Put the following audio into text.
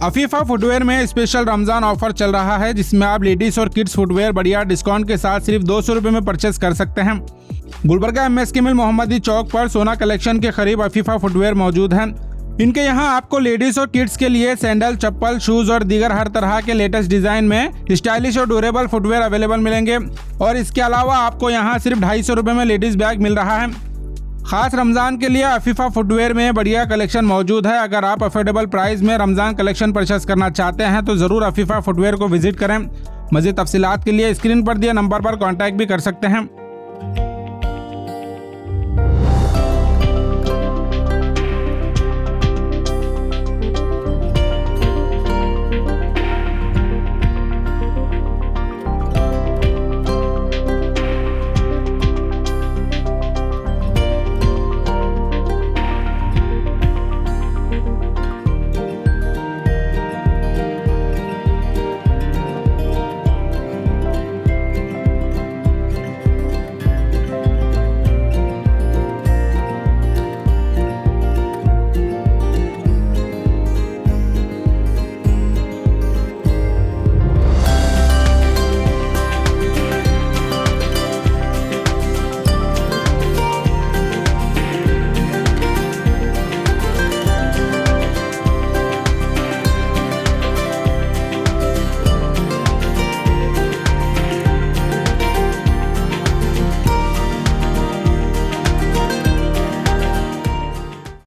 Afifa footwear में special Ramzan offer चल रहा है, जिसमें आप लेडीज और किड्स फुटवेयर बढ़िया डिस्काउंट के साथ सिर्फ 200 रुपये में परचेस कर सकते हैं। गुलबर्गा एमएसके मिल मोहम्मदी चौक पर सोना कलेक्शन के करीब अफीफा फुटवेयर मौजूद हैं। इनके यहाँ आपको लेडीज और किड्स के लिए सैंडल, चप्पल, शूज और दीगर हर तरह के लेटेस्ट डिजाइन में स्टाइलिश और ड्यूरेबल फुटवेयर अवेलेबल मिलेंगे। और इसके अलावा आपको यहाँ सिर्फ 250 रुपये में लेडीज बैग मिल रहा है। खास रमजान के लिए अफीफा फुटवेयर में बढ़िया कलेक्शन मौजूद है। अगर आप अफोर्डेबल प्राइस में रमजान कलेक्शन परचेस करना चाहते हैं तो जरूर अफीफा फुटवेयर को विजिट करें। मज़ीद तफसीलात के लिए स्क्रीन पर दिए नंबर पर कॉन्टैक्ट भी कर सकते हैं।